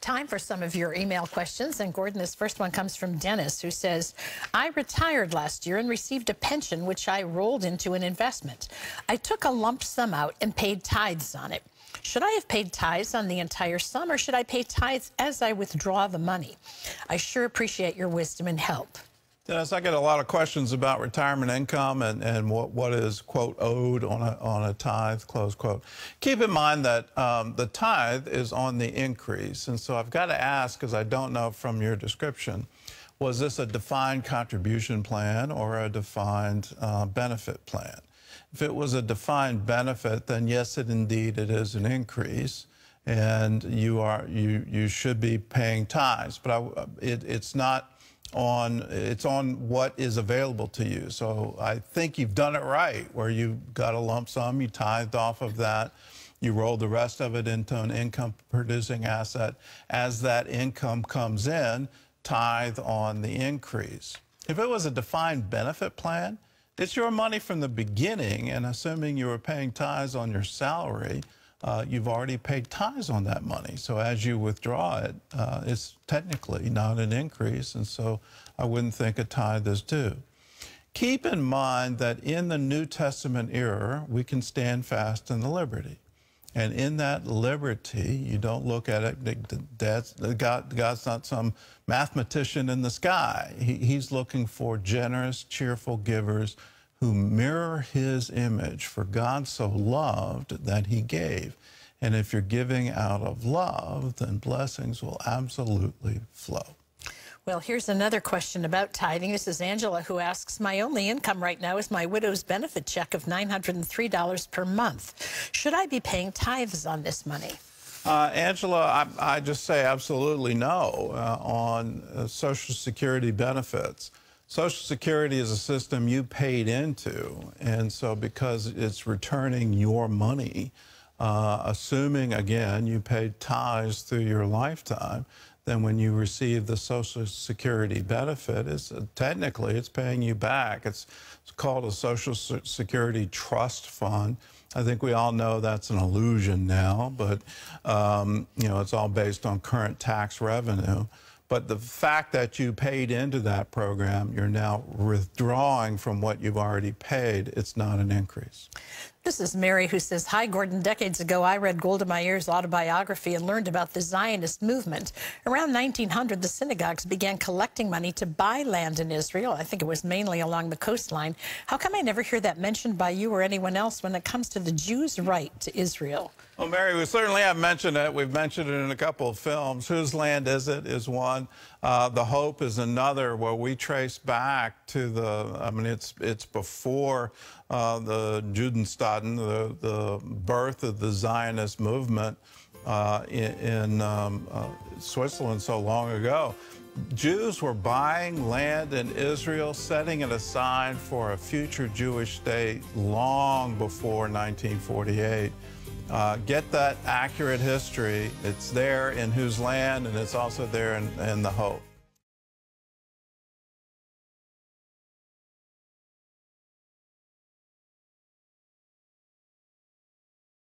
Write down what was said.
Time for some of your email questions. And Gordon, this first one comes from Dennis, who says, I retired last year and received a pension, which I rolled into an investment. I took a lump sum out and paid tithes on it. Should I have paid tithes on the entire sum, or should I pay tithes as I withdraw the money? I sure appreciate your wisdom and help. Dennis, I get a lot of questions about retirement income and what is, quote, owed on a tithe, close quote. Keep in mind that the tithe is on the increase. And so I've got to ask, because I don't know from your description, was this a defined contribution plan or a defined benefit plan? If it was a defined benefit, then yes, indeed it is an increase, and you should be paying tithes. But it's not on, it's on what is available to you. So I think you've done it right, where you got a lump sum, you tithed off of that, you rolled the rest of it into an income-producing asset. As that income comes in, tithe on the increase. If it was a defined benefit plan, it's your money from the beginning, and assuming you were paying tithes on your salary, you've already paid tithes on that money. So as you withdraw it, it's technically not an increase, and so I wouldn't think a tithe is due. Keep in mind that in the New Testament era, we can stand fast in the liberty. And in that liberty, you don't look at it, God's not some mathematician in the sky. He's looking for generous, cheerful givers who mirror his image. For God so loved that he gave. And if you're giving out of love, then blessings will absolutely flow. Well, here's another question about tithing. This is Angela, who asks, my only income right now is my widow's benefit check of $903 per month. Should I be paying tithes on this money? Angela, I just say absolutely no on Social Security benefits. Social Security is a system you paid into, and so because it's returning your money, assuming, again, you paid tithes through your lifetime, then when you receive the Social Security benefit, technically it's paying you back. It's called a Social Security Trust Fund. I think we all know that's an illusion now, but you know, it's all based on current tax revenue. But the fact that you paid into that program, you're now withdrawing from what you've already paid. It's not an increase. This is Mary, who says, hi, Gordon. Decades ago, I read Golda Meir's autobiography and learned about the Zionist movement. Around 1900, the synagogues began collecting money to buy land in Israel. I think it was mainly along the coastline. How come I never hear that mentioned by you or anyone else when it comes to the Jews' right to Israel? Well, Mary, we certainly have mentioned it. We've mentioned it in a couple of films. Whose Land Is It is one. The Hope is another, where we trace back to the, I mean, it's before the Judenstaaten, the birth of the Zionist movement in Switzerland so long ago. Jews were buying land in Israel, setting it aside for a future Jewish state long before 1948. Get that accurate history. It's there in Whose Land, and it's also there in The Hope.